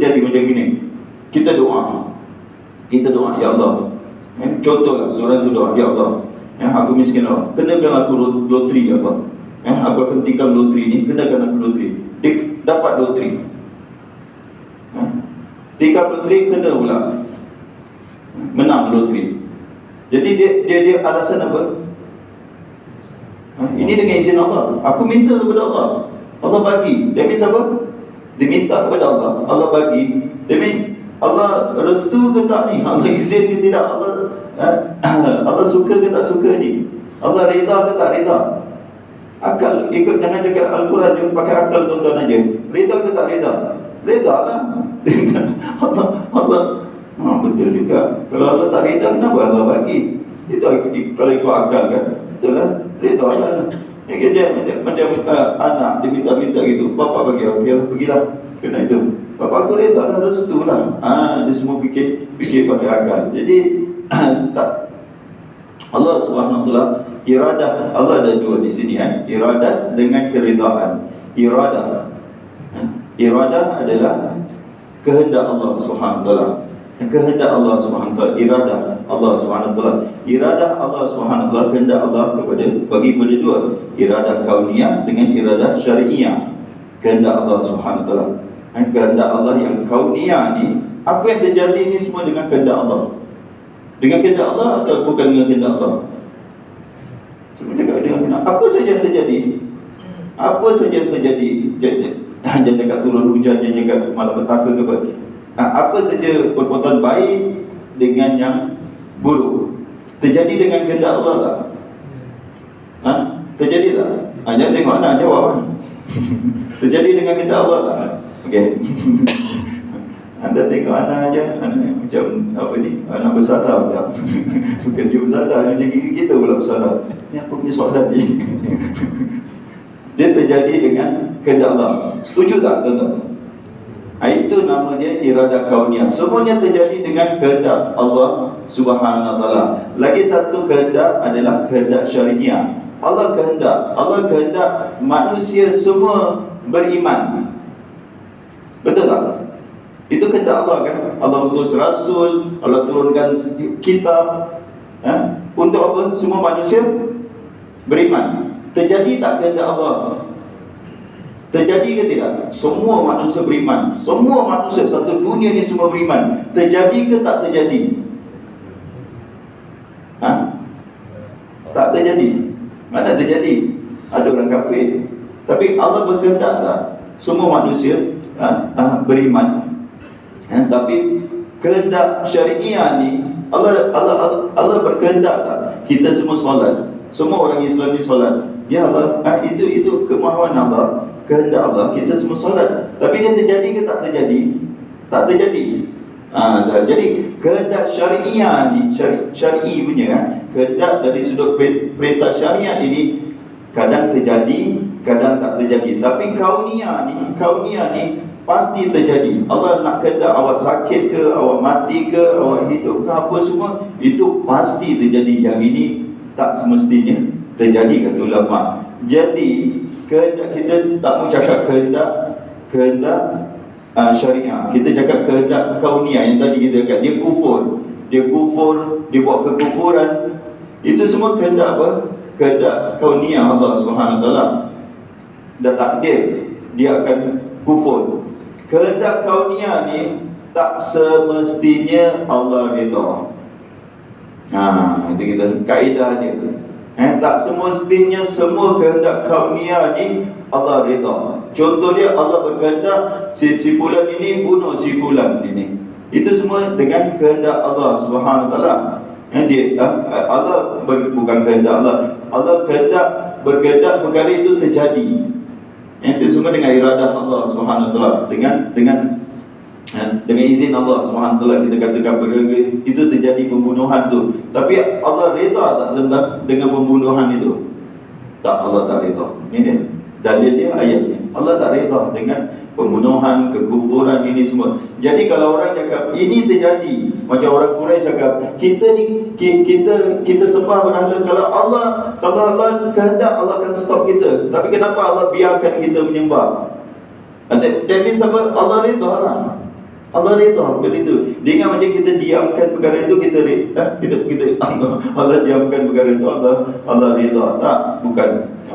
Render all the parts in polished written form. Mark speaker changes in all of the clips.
Speaker 1: terjadi macam ini, kita doa, ya Allah. Contohlah seorang tu doa, ya Allah, aku miskin Allah, kenakan aku loteri ya Allah. Aku akan tikam loteri ni, kenakan aku loteri. Dia dapat loteri. Tikam loteri, kena pula, menang loteri. Jadi dia alasan apa? Ini dengan izin Allah. Aku minta kepada Allah, Allah bagi. Dia minta apa? Dia minta kepada Allah, Allah bagi. Dia minta Allah restu ke tak ni? Allah izin ke tidak? Allah suka ke tak suka ni? Allah reda ke tak reda? Akal, ikut, jangan cakap Al-Quran je pakai akal tuan-tuan aja. Reda ke tak reda? Reda lah. Allah betul juga. Kalau Allah tak reda, kenapa Allah bagi? Itu kalau ikut akal kan? Betul lah, reda lah. Dia macam anak, dia minta-minta gitu, bapak bagi, okey lah, pergilah, kena itu. Bapak aku reda lah, restu lah. Dia semua fikir pakai akal. Jadi tak. Allah SWT, iradah Allah ada dua di sini, iradah dengan keridaan. Iradah adalah kehendak Allah SWT. Kehendak Allah SWT, iradah Allah SWT. Iradah Allah SWT, kehendak Allah bagi pada dua, iradah kauniyah dengan iradah syari'iyah. Kehendak Allah SWT, kehendak Allah yang kauniyah ni, apa yang terjadi ni semua dengan kehendak Allah. Dengan kehendak Allah atau bukan dengan kehendak Allah? Semua cakap dengan kehendak. Apa saja yang terjadi, apa saja yang terjadi, jangan cakap turun hujan, jangan cakap malapetaka ke apa. Apa saja perbuatan baik dengan yang buruk terjadi dengan kehendak Allah tak? Terjadi tak? Jangan tengok anak jawab. Terjadi dengan kehendak Allah tak? Okey. Anda tengok anak aja, anak macam apa ni, anak bersalah pula. Bukan dia bersalah, macam kita pula bersalah. Ni apa punya soalan ni? Dia terjadi dengan kehendak Allah. Setuju tak tuan-tuan? Itu nama dia iradah kauniyah. Semuanya terjadi dengan kehendak Allah Subhanahu Wa Taala. Lagi satu kehendak adalah kehendak syariah. Allah kehendak manusia semua beriman. Betul tak? Itu kehendak Allah kan? Allah utus Rasul, Allah turunkan kitab, untuk apa? Semua manusia beriman. Terjadi tak kehendak Allah? Terjadi ke tidak? Semua manusia beriman. Semua manusia satu dunia ni semua beriman. Terjadi ke tak terjadi? Tak terjadi. Mana terjadi? Ada orang kafir. Tapi Allah berkehendak tak? Semua manusia beriman. Tapi kehendak syariah ni, Allah berkehendak tak? Kita semua solat. Semua orang Islam ni solat. Ya Allah, itu kemahuan Allah, kehendak Allah, kita semua solat. Tapi dia terjadi ke tak terjadi? Tak terjadi. Jadi kehendak syariah ni, syar'i punya kehendak dari sudut perintah syariat ini kadang terjadi, kadang tak terjadi. Tapi kauniyah ni pasti terjadi. Allah nak kehendak awak sakit ke, awak mati ke, awak hidup ke, apa semua, itu pasti terjadi. Yang ini tak semestinya terjadi, kata ulama. Jadi kehendak, kita tak mau cakap kehendak syariah. Kita cakap kehendak kauniyah yang tadi kita cakap. Dia kufur, dia buat kekufuran. Itu semua kehendak apa? Kehendak kauniyah Allah Subhanahu Wa Taala. Dah takdir dia akan kufur. Kehendak kauniyah ni tak semestinya Allah redha. Itu kita kaedah dia. Tak semestinya semua kehendak kauniyah ni Allah redha. Contoh dia, Allah berkehendak si fulan ini bunuh si fulan ini. Itu semua dengan kehendak Allah Subhanahu Wa Taala. Allah bukan kehendak Allah. Allah berkehendak perkara itu terjadi. Itu semua dengan iradah Allah Subhanahu Wa Taala, dengan izin Allah Subhanahu Wa Taala. Kita katakan perkara itu terjadi pembunuhan tu, tapi Allah redha tak tentang dengan pembunuhan itu? Tak, Allah tak redha. Ini dia dalil dia, ayat ni. Allah tak redha dengan pembunuhan, kekufuran ini semua. Jadi kalau orang cakap ini terjadi, macam orang Quraisy cakap, kita sembah berhala, kalau Allah kehendak, Allah akan stop kita. Tapi kenapa Allah biarkan kita menyembah? That means apa? Allah redha lah. Allah redha perkara itu. Dia ingat macam kita diamkan perkara itu, kita Allah diamkan perkara itu, Allah redha. Tak, bukan.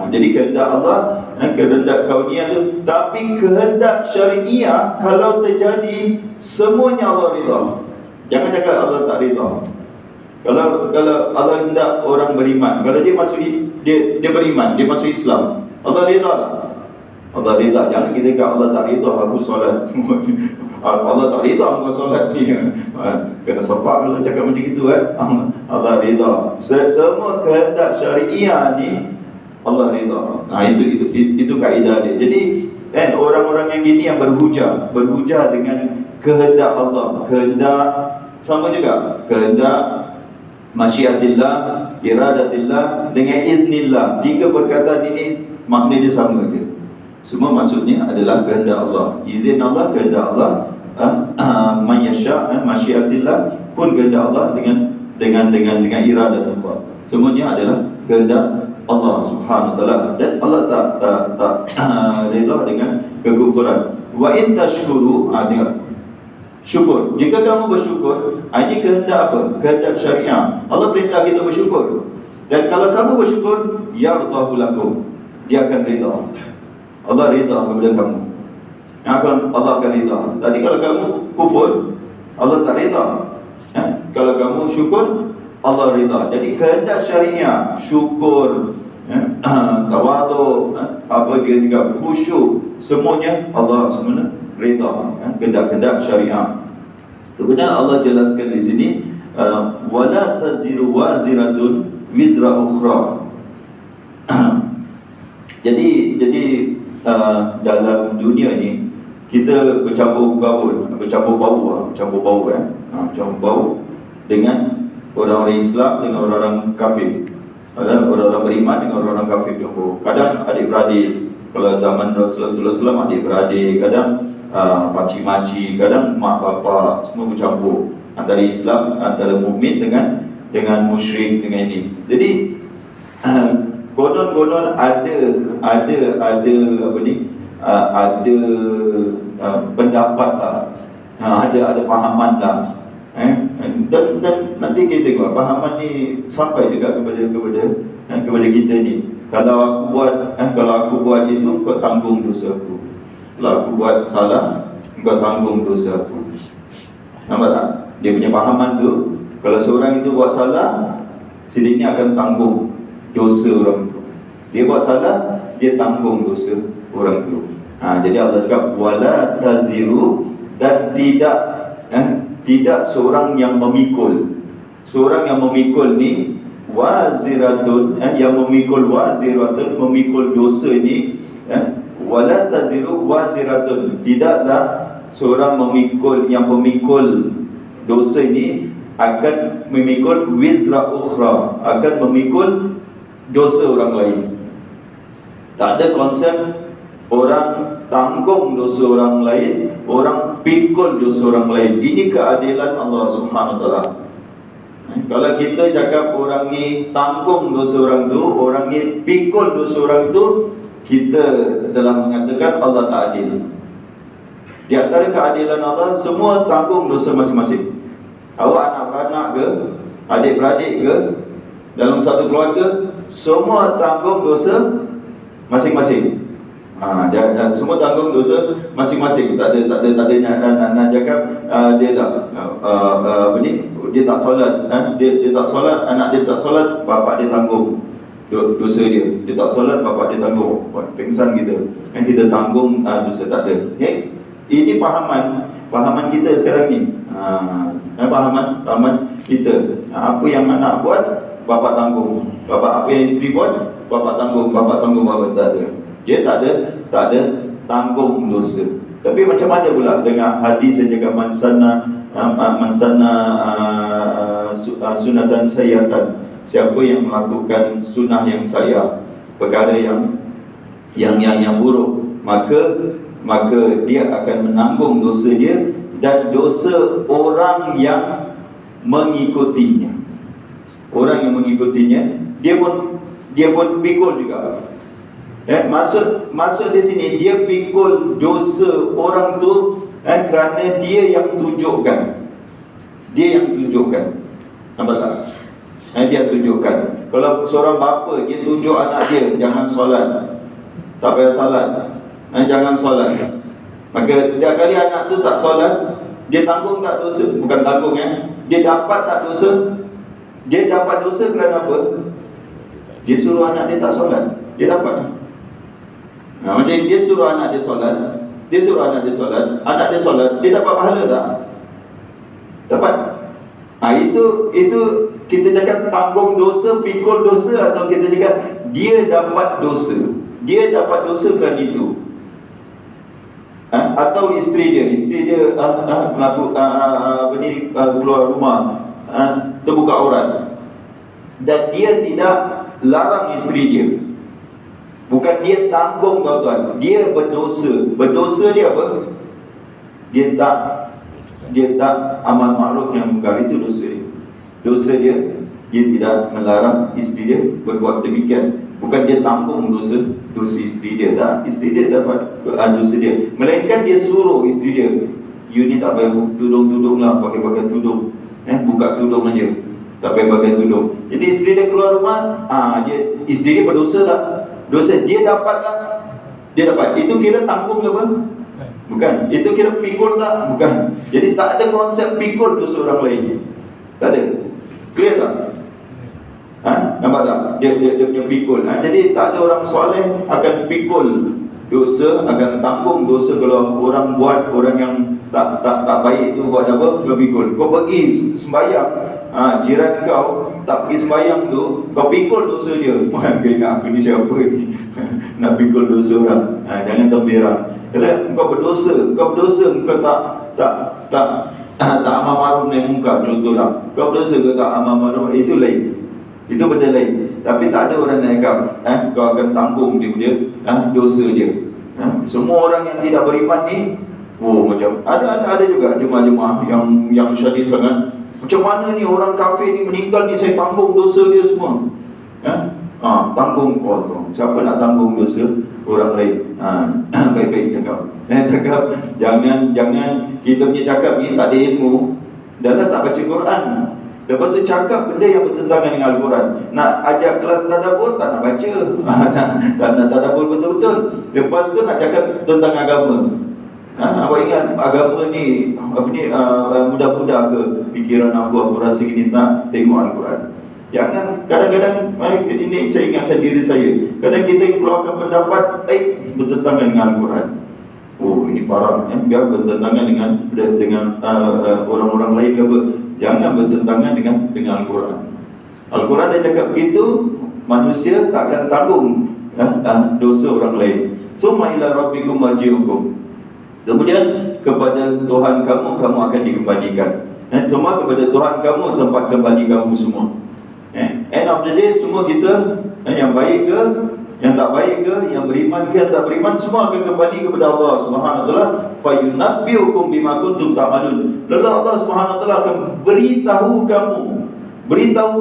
Speaker 1: Jadi kehendak Allah, kehendak kauniyah tu, tapi kehendak syariah kalau terjadi semuanya Allah redha. Jangan cakap Allah tak redha. Kalau Allah hendak orang beriman, kalau dia masuk, dia beriman, dia masuk Islam, Allah redha tak? Allah redha. Jangan kita kata Allah tak redha aku solat. Allah tak redha aku solat ni. Kena sopak kalau cakap macam itu Allah redha. Semua kehendak syariah ni Allah redha. Itu kaedah dia. Jadi orang-orang yang gini yang berhujah dengan kehendak Allah, kehendak sama juga, kehendak masyiatillah, iradatillah dengan iznillah. Tiga perkataan ini makna dia sama je. Semua maksudnya adalah kehendak Allah. Izin Allah, kehendak Allah, man yasha, masyiatillah pun kehendak Allah dengan iradatullah. Semuanya adalah kehendak Allah Subhanahu wa taala. Dan Allah tak redha dengan kekufuran. Wa in tashkuru, tengok. Syukur. Jika kamu bersyukur, ini kehendak apa? Kehendak syariah. Allah perintah kita bersyukur. Dan kalau kamu bersyukur, yardahu lakum, dia akan redha. Allah redha kepada kamu. Allah akan redha. Tadi kalau kamu kufur, Allah tak redha. Kalau kamu syukur, Allah redha. Jadi kehendak syariah, syukur, tawaduk, apa dia juga khusyuk, semuanya Allah sebenarnya redha. Kehendak syariah. Kemudian Allah jelaskan di sini, wala taziru waziratun wizra ukhra. Jadi dalam dunia ni kita bercampur bau dengan orang-orang Islam dengan orang-orang kafir, orang-orang beriman dengan orang-orang kafir. Kadang adik-beradik, kalau zaman Rasulullah SAW adik-beradik, kadang pakcik-makcik, kadang mak bapak, semua bercampur antara Islam, antara mukmin dengan musyrik, dengan ini. Jadi konon-konon ada apa ni, ada pendapat lah, ada pahaman lah, dan nanti kita tengok pahaman ni sampai juga kepada kita ni. Kalau aku buat itu, kau tanggung dosa aku. Kalau aku buat salah, kau tanggung dosa aku. Nampak tak? Dia punya pahaman tu, kalau seorang itu buat salah, si dia akan tanggung dosa orang tu. Dia buat salah, dia tanggung dosa orang tu. Jadi Allah cakap wala taziru, dan tidak seorang yang memikul. Seorang yang memikul ni waziratun, yang memikul waziratun, memikul dosa ni, wala taziru waziratun, tidaklah seorang yang memikul dosa ini akan memikul wizra ukhra, akan memikul dosa orang lain. Tak ada konsep orang tanggung dosa orang lain, orang pikul dosa orang lain. Ini keadilan Allah Subhanahu wa taala. Kalau kita cakap orang ni tanggung dosa orang tu, orang ni pikul dosa orang tu, kita telah mengatakan Allah tak adil. Di antara keadilan Allah, semua tanggung dosa masing-masing. Awak anak-beranak ke, adik-beradik ke, dalam satu keluarga, semua tanggung dosa masing-masing. Semua tanggung dosa masing-masing. Tak ada nak cakap dia tak dia tak solat, dia tak solat, anak dia tak solat, bapak dia tanggung dosa dia. Dia tak solat, bapak dia tanggung. Pengsan kita tanggung dosa, tak ada. Ini pahaman kita sekarang ni. Pahaman kita. Apa yang anak buat, bapak tanggung. Apa yang isteri buat, bapak tanggung. Bapak tak ada. Dia tak ada tanggung dosa. Tapi macam mana pula dengan hadis yang cakap man sanna sunatan sayyatan, siapa yang melakukan sunnah yang sayya, perkara yang buruk, maka dia akan menanggung dosa dia dan dosa orang yang mengikutinya. Orang yang mengikutinya, dia pun pikul juga. Maksud di sini dia pikul dosa orang tu, Kerana dia yang tunjukkan. Dia yang tunjukkan. Nampak tak? Dia tunjukkan. Kalau seorang bapa, dia tunjuk anak dia, jangan solat, tak payah solat, jangan solat. Maka setiap kali anak tu tak solat, dia tanggung tak dosa? Bukan tanggung dia dapat tak dosa? Dia dapat dosa kerana apa? Dia suruh anak dia tak solat, dia dapat. Macam dia suruh anak dia solat, anak dia solat, dia dapat pahala tak? Dapat. Itu kita cakap tanggung dosa, pikul dosa, atau kita cakap dia dapat dosa. Dia dapat dosa kerana itu. Atau isteri dia keluar rumah, terbuka aurat, dan dia tidak larang isteri dia. Bukan dia tanggung, tuan-tuan. Dia berdosa. Berdosa dia apa? Dia tak amal makruf yang mungkar, itu dosa dia. Dosa dia tidak melarang isteri dia berbuat demikian. Bukan dia tanggung dosa isteri dia. Tak, isteri dia dapat dosa dia. Melainkan dia suruh isteri dia, you ni tak payah tudung-tudung lah, pakai tudung. Buka tudung aja, tak payah pakai tudung. Jadi isteri dia keluar rumah, isteri dia berdosa tak? Dosa. Dia dapat tak? Dia dapat. Itu kira tanggung ke apa? Bukan. Itu kira pikul tak? Bukan. Jadi tak ada konsep pikul dosa orang lain. Tak ada. Clear tak? Nampak tak? Dia punya pikul. Jadi tak ada orang soleh akan pikul dosa, akan tanggung dosa. Kalau orang buat, orang yang tak baik tu buat apa? Kau pikul. Kau pergi sembahyang, jiran kau tak pergi sembahyang tu, kau pikul dosa dia. Kau ingat aku ni siapa ni? Nak pikul dosa orang. Jangan terberang. Kalau kau berdosa, kau tak amal ma'ruf nahi munkar, contohlah. Kau berdosa ke tak amal ma'ruf, itu lain. Itu benda lain. Tapi tak ada orang yang cakap kau akan tanggung dia dosa dia. Semua orang yang tidak beriman ni, macam ada juga jemaah-jemaah yang syadid sangat. Macam mana ni orang kafir ni meninggal ni, saya tanggung dosa dia semua. Tanggung. Siapa nak tanggung dosa orang lain? Baik-baik cakap. Jangan kita punya cakap ni tak ada ilmu, dan tak baca Quran. Lepas tu cakap benda yang bertentangan dengan Al-Quran. Nak ajak kelas tadabbur, tak nak baca. Tak nak tadabbur betul-betul. Lepas tu nak cakap tentang agama. Awak ingat agama ni mudah-mudah ke fikiran aku rasa gini, tak tengok Al-Quran. Jangan, kadang-kadang ini saya ingatkan diri saya, kadang kita keluarkan pendapat bertentangan dengan Al-Quran. Ini parah, biar bertentangan dengan orang-orang lain ke apa. Jangan bertentangan dengan Al-Quran. Al-Quran dia cakap begitu, manusia tak akan tanggung dosa orang lain. Summa ila rabbikum marji'ukum. Kemudian kepada Tuhan kamu akan dikembalikan. Semua kepada Tuhan kamu, tempat kembali kamu semua. End of the day, semua kita, yang baik ke, yang tak baik ke, yang beriman ke, yang tak beriman, semua akan kembali kepada Allah Subhanahu wa taala. Fayunabbiukum bima kuntum ta'malun. Lalu Allah Subhanahu wa taala akan beritahu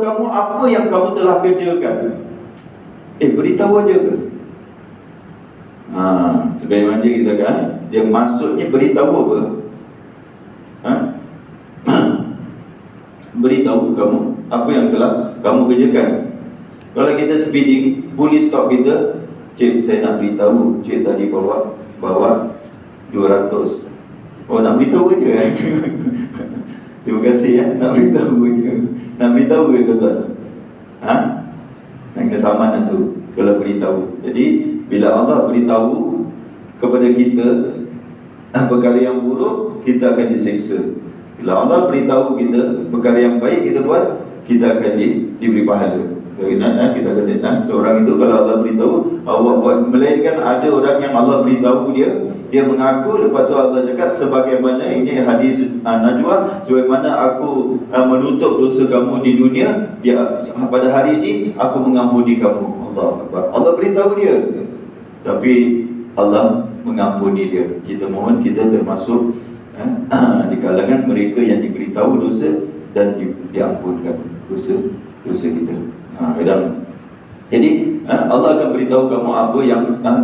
Speaker 1: kamu apa yang kamu telah kerjakan. Beritahu aja ke? Sebagaimana kita kan, dia maksudnya beritahu apa? Beritahu kamu apa yang telah kamu kerjakan. Kalau kita speeding, polis stop kita, cik saya nak beritahu, cik tadi bawa 200. Nak beritahu aja. Terima kasih nak beritahu aja. Nak beritahu ke tuan? Nak kena saman tu kalau beritahu. Jadi bila Allah beritahu kepada kita perkara yang buruk, kita akan diseksa. Bila Allah beritahu kita perkara yang baik kita buat, kita akan diberi pahala. Kita akan seorang itu kalau Allah beritahu awak buat, melainkan ada orang yang Allah beritahu dia mengaku, lepas tu Allah cakap sebagaimana ini hadis Najwa, sebagaimana aku menutup dosa kamu di dunia, pada hari ini aku mengampuni kamu. Allah beritahu dia, tapi Allah mengampuni dia. Kita mohon kita termasuk di kalangan mereka yang diberitahu dosa dan diampunkan dosa kita. Kadang Jadi Allah akan beritahu kamu apa yang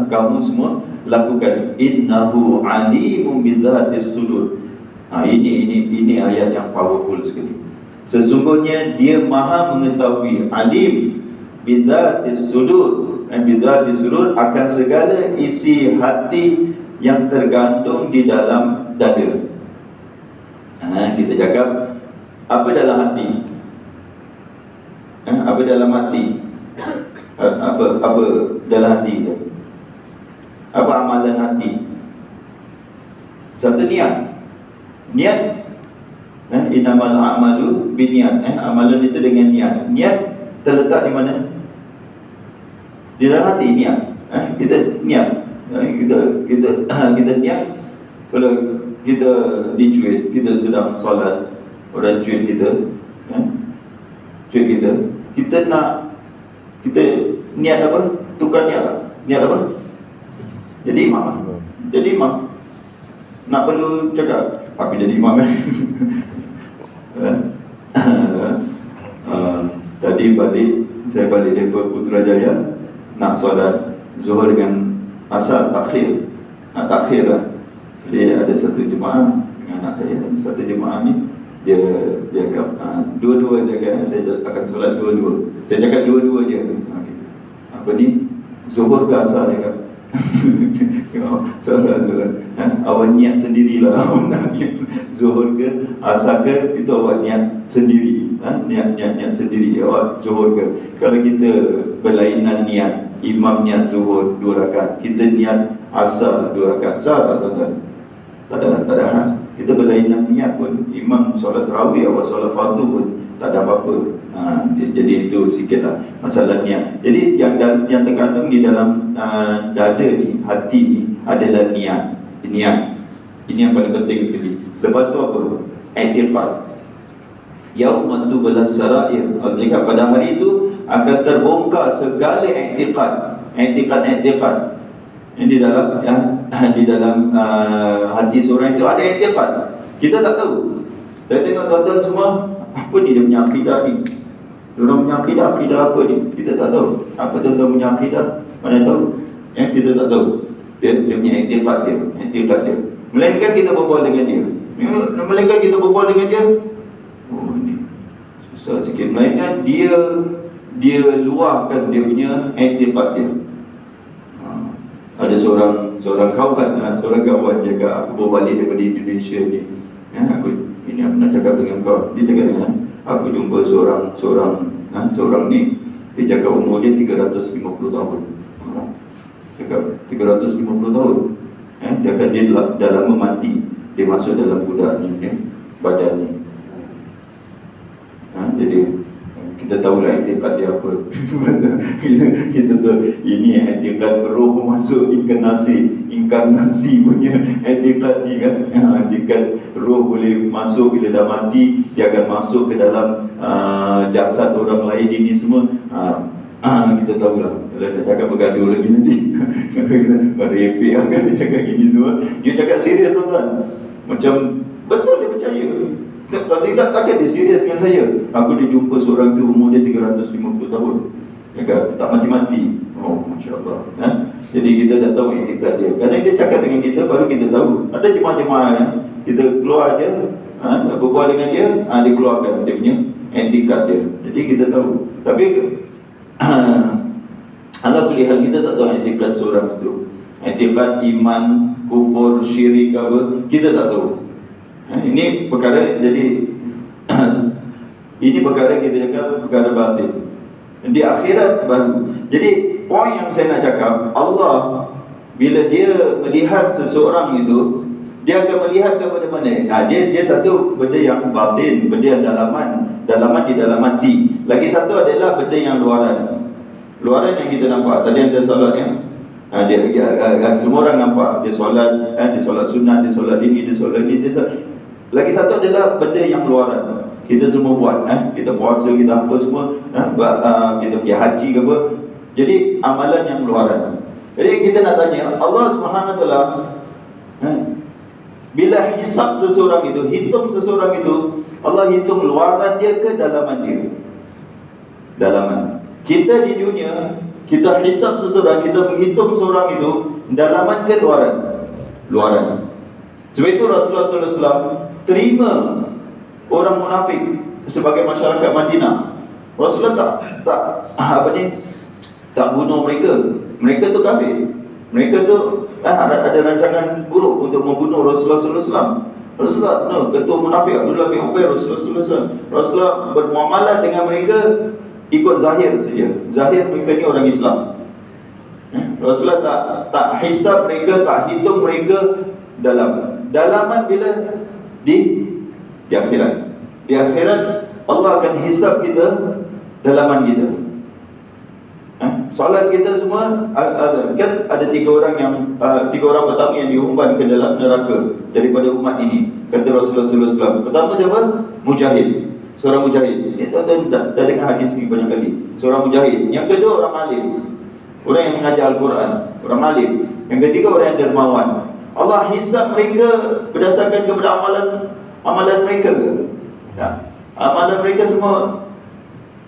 Speaker 1: kamu semua lakukan. Innahu alimun bidzatis sudur. Ini ayat yang powerful sekali. Sesungguhnya dia maha mengetahui, alim bidzatis sudur. Bidzatis sudur akan segala isi hati yang tergantung di dalam dada. Kita cakap apa dalam hati? Apa dalam hati? Apa dalam hati kita? Apa amalan hati? Satu, niat. Niat, innamal a'malu binniat. Amalan itu dengan niat. Niat terletak di mana? Di dalam hati. Niat. Kita niat. Kita niat. Kalau kita dicuit, kita sedang solat, orang cuit kita, kita nak, kita niat apa? Tukar niat lah. Niat apa? Jadi imam. Jadi imam. Nak perlu cakap apa jadi imam kan? Tadi saya balik dari Putrajaya, nak solat Zuhur dengan asar takhir. Takhir lah. Jadi ada satu jemaah dengan anak saya, satu jemaah ni dia dua-dua jaga, saya akan solat dua-dua. Saya cakap dua-dua je. Apa ni? Zuhur ke asar dia kata. Solat. Awak niat sendirilah. Awak nak niat Zuhur ke asar ke, itu awak niat sendiri. Niat sendiri awak Zuhur ke. Kalau kita berlainan niat, imam niat Zuhur 2 rakaat, kita niat asar 2 rakaat, sah tak tuan-tuan? Tak ada. Kita berlainan niat pun, imam solat tarawih, awak solat fardu pun tak ada apa-apa. Jadi itu sikitlah masalah niat. Jadi yang terkandung di dalam dada ni, hati ni adalah niat. Ini yang paling penting sekali. Lepas tu apa? I'tiqad. Yaumatu balas sarair. Artinya pada hari itu akan terbongkar segala i'tiqad. Di dalam hati seorang itu ada i'tiqad. Kita tak tahu. Saya tengok tuan-tuan semua, apa ni dia punya akidah ni? Diorang punya akidah apa ni? Kita tak tahu. Apa tuan-tuan punya akidah? Mana tahu? Kita tak tahu. Dia punya i'tiqad dia. Melainkan kita berbual dengan dia. Oh ni susah sikit. Melainkan dia luahkan dia punya i'tiqad dia. Ada seorang kawan jaga, aku bawa balik daripada Indonesia ni. Aku nak cakap dengan kau. Dia cakap dengan aku jumpa seorang ni, dia cakap umur dia 350 tahun. Cakap 350 tahun. Dia kata dia dah lama mati. Dia masuk dalam budak ni, badan ni. Jadi kita tahulah i'tiqad dia apa. kita tahu ini i'tiqad roh masuk inkarnasi punya i'tiqad ni kan. I'tiqad roh boleh masuk bila dah mati, dia akan masuk ke dalam jasad orang lain ini semua. Kita tahulah. Kalau dia cakap bergaduh lagi nanti merepek akan dia cakap gini semua. Dia cakap serius tuan-tuan. Macam betul dia percaya. Kalau tidak, takkan dia serius dengan saya. Aku dia jumpa seorang tu umur dia 350 tahun. Cakap tak mati-mati. Oh, Masya Allah. Jadi kita dah tahu i'tiqad dia. Kadang dia cakap dengan kita, baru kita tahu. Ada jemaah-jemaah kita keluar je, berbual dengan dia, dia keluarkan dia punya i'tiqad dia. Jadi kita tahu. Tapi ala kulli hal kita tak tahu i'tiqad seorang itu. I'tiqad iman, kufur, syirik apa, kita tak tahu. Ini perkara, jadi ini perkara kita cakap perkara batin. Di akhirat baru. Jadi poin yang saya nak cakap, Allah bila dia melihat seseorang itu, dia akan melihat kepada mana? Dia satu benda yang batin, benda yang dalaman di dalam hati. Lagi satu adalah benda yang luaran. Luaran yang kita nampak. Tadi ada solat semua orang nampak dia solat, dia solat sunat, dia solat ini, dia solat ini, Lagi satu adalah benda yang luaran. Kita semua buat, kita puasa, kita apa semua, kita pergi haji ke apa. Jadi amalan yang luaran. Jadi kita nak tanya, Allah SWT bila hisab seseorang itu, hitung seseorang itu, Allah hitung luaran dia ke dalaman dia? Dalaman. Kita di dunia, kita hisab seseorang, kita menghitung seorang itu dalaman ke luaran? Luaran. Sebab itu Rasulullah SAW terima orang munafik sebagai masyarakat Madinah. Rasulullah tak bunuh mereka. Mereka tu kafir. Mereka tu ada rancangan buruk untuk membunuh Rasulullah SAW. Rasulullah ketua munafik Abdullah bin Ubay, Rasulullah SAW. Rasulullah bermuamalah dengan mereka ikut zahir saja. Zahir mereka ni orang Islam. Rasulullah tak hisab mereka, tak hitung mereka dalaman bila di akhirat. Di akhirat Allah akan hisab kita dalaman kita. Solat kita semua kan ada tiga orang pertama yang diumpan ke dalam neraka daripada umat ini, kata Rasulullah SAW. Pertama siapa? Mujahid, seorang mujahid. Ini tuan-tuan dah dengar hadis ni banyak kali. Seorang mujahid. Yang kedua orang alim, orang yang mengajar Al-Quran, orang alim. Yang ketiga orang yang dermawan. Allah hisab mereka berdasarkan kepada amalan mereka ke? Amalan mereka semua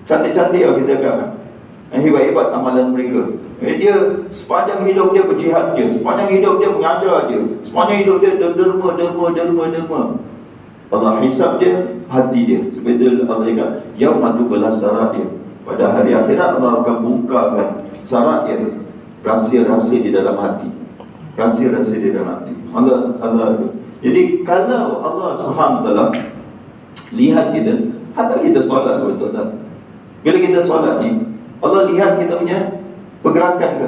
Speaker 1: cantik-cantik kita katakan. Hebat-hebat amalan mereka. Dia sepanjang hidup dia berjihad je, sepanjang hidup dia mengajar je, sepanjang hidup dia derma. Allah hisab dia hati dia. Sebab itu Allah kata yaumatu balas sarair. Pada hari akhirat Allah akan bongkarkan sarair, rahsia-rahsia di dalam hati. Rahsia-rahsia di dalam hati. Allah. Jadi kalau Allah Subhanahu Wa Taala lihat kita, hatta kita solat betul-betul. Bila kita solat ni, Allah lihat kita punya pergerakan ke?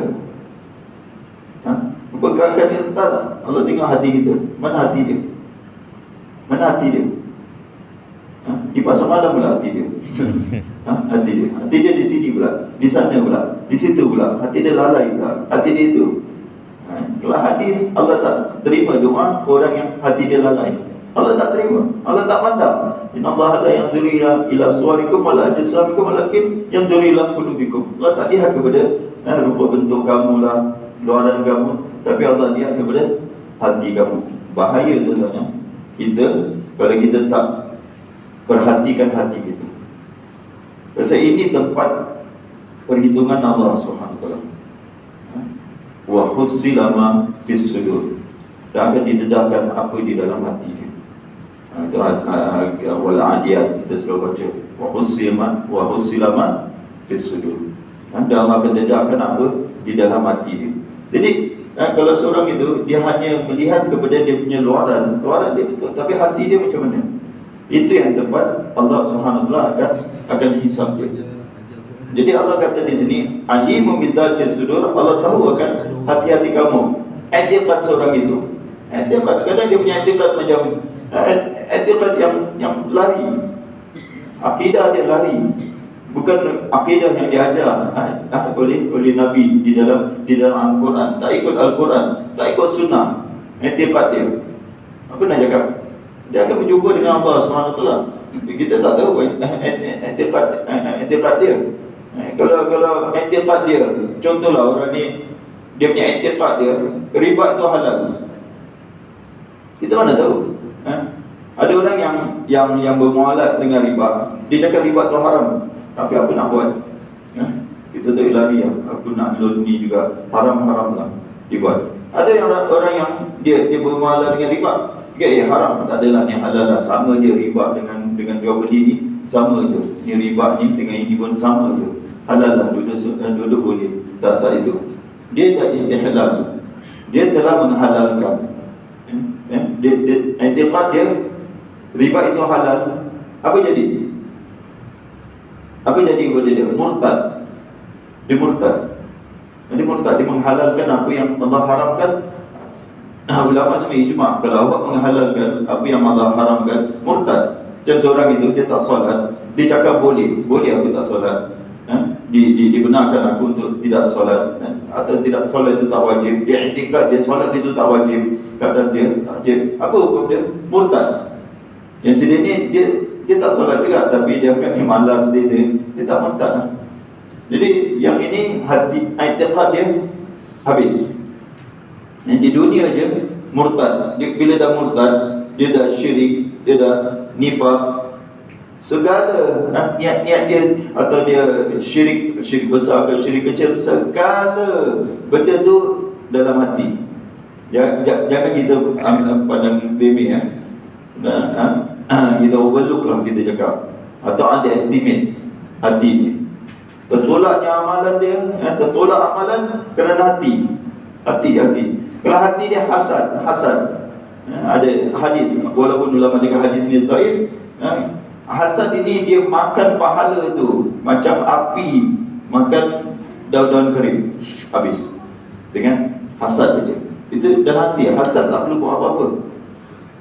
Speaker 1: Pergerakan kita tak? Allah tengok hati kita. Mana hati dia? Mana hati dia? Di pasar malam pula hati dia. Hati dia. Hati dia di sini pula, di sana pula, di situ pula. Hati dia lalai pula. Hati dia itu. Kalau hadis Allah tak terima doa orang yang hati dia lalai. Allah tak terima. Allah tak pandang. Inna Allah la yanzuru ila suwarikum wa la ajsamikum walakin yanzuru ila qulubikum. Allah tak lihat kepada rupa bentuk kamu lah, luaran kamu, tapi Allah lihat kepada hati kamu. Bahaya tuan-tuan. Kalau kita tak perhatikan hati kita. Sebab ini tempat perhitungan Allah Subhanahu Wa Taala. Wa husila ma fis sudur. Dan akan didedahkan apa di dalam hati dia. Itu wal adiyat kita selalu baca wa husila ma fis sudur. Dan Allah akan dedahkan apa di dalam hati dia. Jadi kalau seorang itu dia hanya melihat kepada dia punya luaran dia betul, tapi hati dia macam mana? Itu yang tempat Allah Subhanahu Wa Taala akan hisab dia. Jadi Allah kata di sini, alimu bidzati sudur, Allah tahu akan hati-hati kamu. Etiqad seorang itu. Etiqad, kadang dia punya etiqad macam etiqad yang lari. Akidah dia lari. Bukan akidah yang diajar oleh Nabi di dalam Al-Quran. Tak ikut Al-Quran, tak ikut sunnah. Etiqad dia. Apa nak cakap? Dia akan berjumpa dengan Allah SWT. Kita tak tahu etiqad dia. Kalau etiqad dia, contohlah orang ni, dia punya etiqad dia, riba tu halal. Kita mana tahu? Ada orang yang bermualat dengan riba. Dia cakap riba tu haram. Tapi apa nak buat? Kita tak lari lah. Aku nak loan ni juga haram-haram lah dibuat. Ada orang yang dia bermualat dengan riba. Ya haram, tak adalah ni halal lah. Sama je riba dengan jual beli ni, sama je. Ni riba ni dengan ini pun sama je. Halal lah, duduk boleh. Tak itu. Dia tak istihlal. Dia telah menghalalkan. Etiqad dia riba itu halal. Apa jadi? Apa jadi kepada dia? Murtad. Dia murtad. Dia menghalalkan apa yang Allah haramkan. Ulama semua ijma', kalau awak menghalalkan apa yang Allah haramkan, murtad. Dan seorang itu dia tak solat, dia cakap boleh aku tak solat. Dibenarkan aku untuk tidak solat, atau tidak solat itu tak wajib. Dia i'tikad dia solat itu tak wajib. Kata dia wajib. Apa hukum dia? Murtad. Yang sini ni dia tak solat juga, tapi dia kan malas dia tak murtad lah. Jadi yang ini hati i'tikad dia habis. Yang di dunia je murtad. Bila dah murtad, dia dah syirik, dia dah nifaq. Segala niat-niat dia, atau dia syirik besar ke syirik kecil, segala benda tu dalam hati. Jangan kita pandang remeh kita overlook lah, kita cakap, atau underestimate hati ni. Tertolaknya amalan dia, tertolak amalan kerana hati. Kalau hati dia hasad. Ada hadis, walaupun ulama dengan hadis ni dhaif, hasad ini dia makan pahala tu macam api makan daun-daun kering, habis dengan hasad dia. Itu dalam hati. Hasad tak perlu buat apa-apa.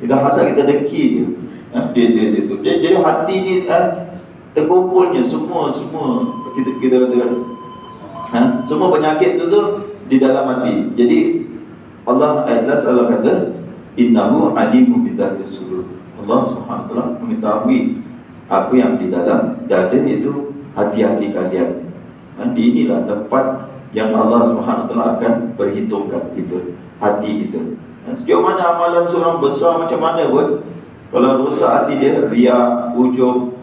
Speaker 1: Kita hasad, kita dengki dia tu. Jadi hati ni terkumpulnya semua kita katakan semua penyakit tu di dalam hati. Jadi Allah kata innahu alimun bidzati sudur. Allah Subhanahu wa taala mengetahui apa yang di dalam dada, itu hati-hati kalian. Inilah tempat yang Allah Subhanahu wa taala akan perhitungkan kita, hati kita. Sejauh mana amalan seorang besar macam mana pun, kalau rosak hati dia, riak, ujub,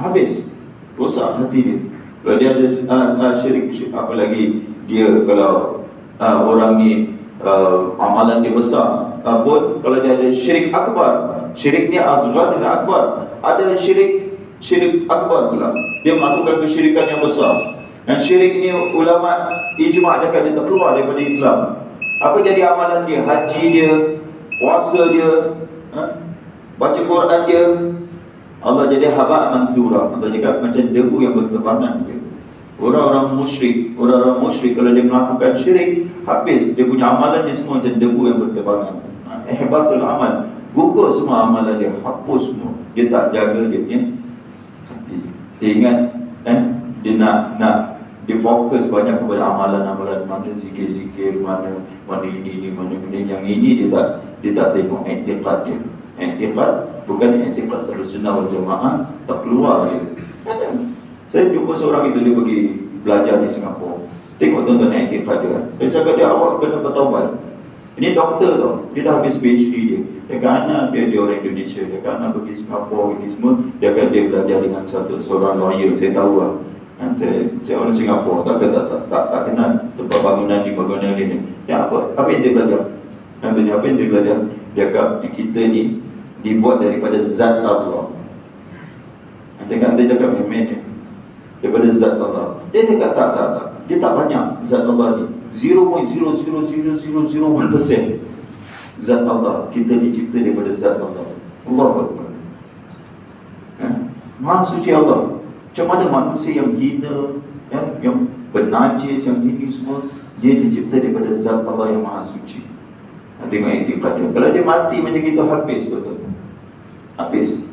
Speaker 1: habis, rosak hati dia. Kalau dia ada syirik, apalagi dia kalau orang ni amalan dia besar pun, kalau dia ada syirik akbar, syirik ni asghar dengan akbar. Ada syirik akbar pula, dia melakukan kesyirikan yang besar. Dan syirik ni ulama ijma' cakap dia terkeluar daripada Islam. Apa jadi amalan dia? Haji dia, puasa dia, baca Quran dia, Allah jadi haba' mansura. Allah cakap macam debu yang berterbangan dia. Orang-orang musyrik kalau dia melakukan syirik, habis dia punya amalan dia semua macam debu yang berterbangan. Hebatul amal, gugur semua amalan dia, hapus semua. Dia tak jaga dia punya hati. Dia ingat dia nak dia fokus banyak kepada amalan-amalan, mana zikir-zikir, mana ini, mana yang ini. Dia tak tengok i'tiqad dia. I'tiqad bukan i'tiqad Ahlussunnah wal Jamaah, tak keluar dia. Saya jumpa seorang itu, dia pergi belajar di Singapura. Tengok tuan-tuan i'tiqad dia. Saya cakap dia, awak kena bertaubat. Ini doktor tau, dia dah habis PhD dia. Dia kata dia orang Indonesia, dia kata pergi Singapura, pergi semua. Dia belajar dengan seorang lawyer, saya tahu lah. Saya orang Singapura, tak kenal tempat bangunan ni. Ya, apa yang dia belajar? Nantinya apa yang dia belajar? Dia kata kita ni dibuat daripada zat Allah. Dia cakap memang daripada zat Allah. Dia cakap tak. Dia tak banyak zat Allah ni, 0.0000001% zat Allah. Kita dicipta daripada zat Allah. Allahu Akbar. Maha suci Allah. Macam mana manusia yang hina, yang bernajis, yang ini semua, dia dicipta daripada zat Allah yang maha suci. Tengok i'tiqad dia. Kalau dia mati macam kita, habis betul. Habis.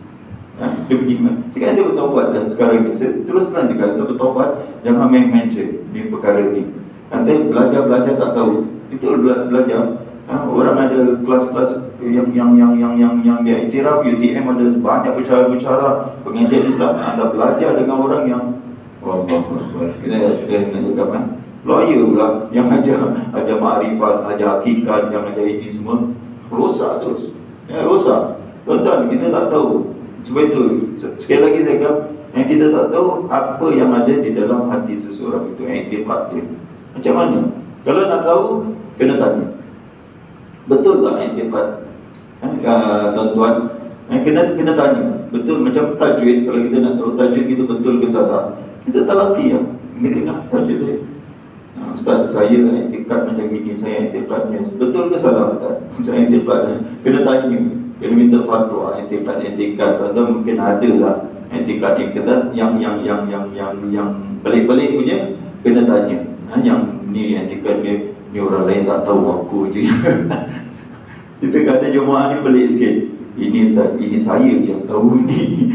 Speaker 1: Dia beriman. Jika dia bertaubat dan sekarang ni, saya terus terang dia kata bertaubat, jangan main-main je ni perkara ni. Nanti belajar tak tahu. Itu belajar. Orang ada kelas-kelas yang dia iktiraf, UTM ada banyak bicara-bicara pengajian Islam. Anda belajar dengan orang yang kita nak cakap lawyer pula, yang ajar ma'rifat, ajar hakikat, yang ajar ini semua, rosak terus. Rosak. Tuan-tuan, kita tak tahu. Sebab itu, sekali lagi saya kata, yang kita tak tahu apa yang ada di dalam hati seseorang itu, i'tiqad dia. Macam mana? Kalau nak tahu, kena tanya. Betul tak i'tiqad? Tuan-tuan, kena tanya. Betul, macam tajwid. Kalau kita nak tahu tajwid kita betul ke salah, kita talaqi ya. Kita kena tajwid dia. Ustaz, saya i'tiqad macam ini, saya i'tiqadnya betul ke salah Ustaz? Macam i'tiqad, kena tanya. Kena minta fatwa, i'tiqad. Tuan-tuan mungkin ada lah i'tiqad yang yang pelik-pelik punya, kena tanya. Yang ni i'tiqad ni orang lain tak tahu, aku je. Kita kata jemaah ni pelik sikit. Ini Ustaz, ini saya je yang tahu ni.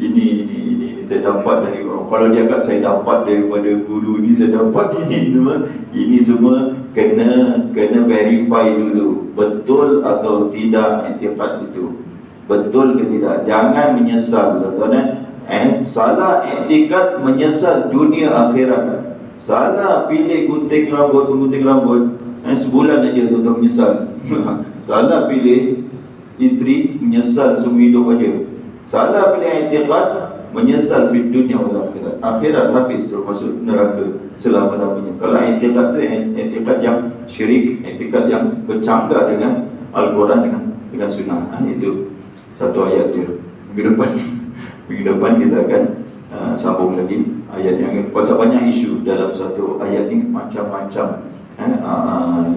Speaker 1: Ini saya dapat dari orang. Kalau dia kata saya dapat daripada guru ni, saya dapat ini semua. Ini semua kena verify dulu. Betul atau tidak i'tiqad itu. Betul ke tidak? Jangan menyesal, tuan-tuan. Salah i'tiqad menyesal dunia akhirat. Salah pilih gunting rambut, sebulan aja tuan-tuan menyesal. Salah pilih isteri, menyesal seumur hidup aja. Salah pilih i'tiqad, menyesal di dunia wal akhirat. Akhirat habis terus masuk neraka selama-lamanya. Kalau i'tiqad tu i'tiqad yang syirik, i'tiqad yang bercanggah dengan Al-Quran, dengan sunnah. Itu satu ayat dia. Minggu depan kita akan sambung lagi ayat yang pasal banyak isu dalam satu ayat ini, macam-macam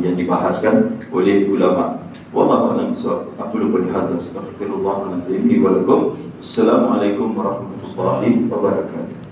Speaker 1: yang dibahaskan oleh ulama. Wallahu a'lam bishawab. Aku lupa dihadap. Astaghfirullah wa lakum. Assalamualaikum warahmatullahi wabarakatuh.